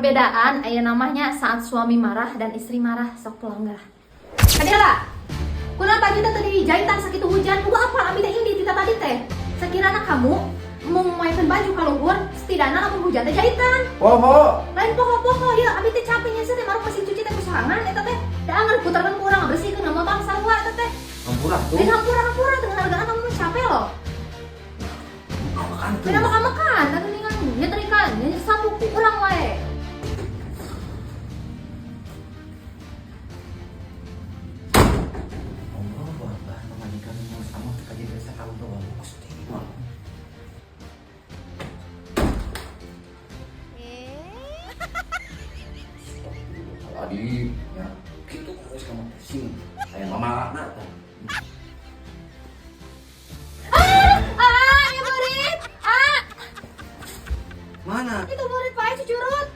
perbedaan aya namanya saat suami marah dan istri marah sok pelanggar. Kadela, kunaon baju teh tadi jahitan sakitu hujan, uga apa abi teh indi tita tadi teh. Sakirana kamu mau memainkan baju kalunggur, setidaknya lamun hujan teh jahitan. Poho. Lain poho-poho ya, abi teh capek nya teh maruk mesin cuci teh kusorangan eta teh. Da anggar puterkeun kurang bersihkeun nama bangsa sarua eta teh. Hampura tuh. Lain hampura-hampura teu hargaan kamu capek loh. Makan tuh. Kenapa makan? Tapi dengan nyetrika, sapu kurang wae. Allah, bah pemanikan yang sama kaji biasa tahu tuh pasti mal. Adi, ya gitu harus kamu sing. Saya mama anak tuh. Ya murid. Mana? Itu murid Pak cucurut.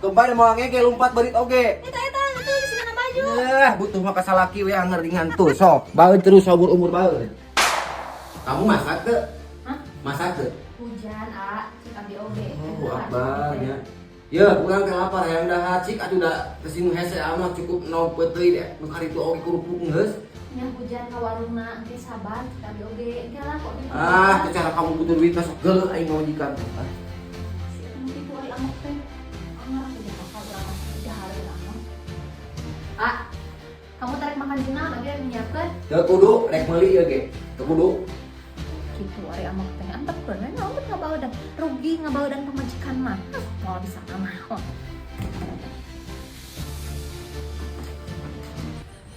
Kembali mau ngeke lompat berit oge. Eta itu di sana baju. Butuh maka salaki we anger dengan tuh. Sok, baeut terus umur baeut. Kamu masak teu? Hah? Masak teu? Hujan, cik abi oge. Oh, Akbar ya. Ya, urang teh lapar hayang dahar cik atuh da kesinu hese amat cukup naon teuy deh. Nu kari itu oge kerupuk geus. Nya hujan ka warungna engke sabar, cik abi oge. Engke lah kok. Teu cara kamu butuh duit masuk geuleuh aing majikan. Si tipu ari amok teh. Angar aku bakal urang masih 3 hari lama. Kamu tarik makan dina lagi menyiapkan? Teu kudu rek meuli ieu ge. Teu kudu. Gitu ari amok teh antep keun we naon ngabaeudan rugi ngabaeudan pamajikan mah mau bisa naon.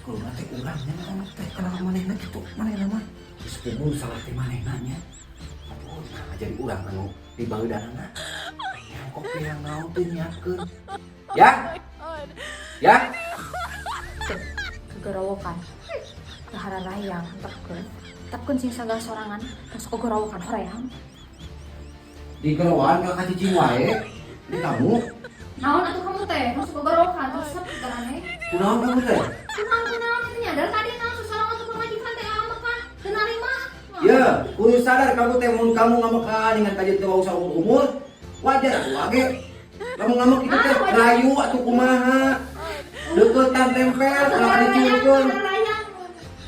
Kudu teh urangnya naon teh kenal manehna kitu manehna mah. Geus kumpul salah teh manehna nya. Aduh, nah jadi urang anu di baeudanana. Yang kopi yang naon teh nyiapkeun. Ya? Ya? Kegerawokan kehararayang antepkeun sing sagala sorangan terus kegerawokan horeang. Di kerowan gak kasih cing wae. Di kamu. Naon atuh kamu teh masuk kegerawokan terus sepikarane. Kunaon kamu teh? Kunaon itu nyadar tadi naon sosorong atuh pamajikan teh amek kan teu narima. Ya, kudu sadar kamu teh mun kamu ngamekan dengan kajian teu usah umur wajar atuh age. Kamu ngamuk kitu teh rayu atuh kumaha. Deketan tempel kalau diciumkeun.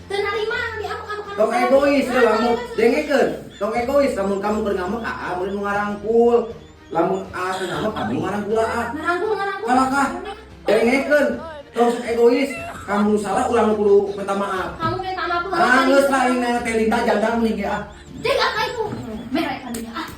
Teu narima diamuk-amuk. Tong egois we lamun dengekeun. Tong egois lamun kamu keur ngamek mun nu ngarangkul. Lamun teu ngamek kamu ngarangkul Ngarangkul. Kalakah dengekeun. Tong egois. Kamu salah ulang kudu minta maaf. Kamu minta maaf Geus lain teh lintah jadang nih ge Cek apa itu? Merek kadinya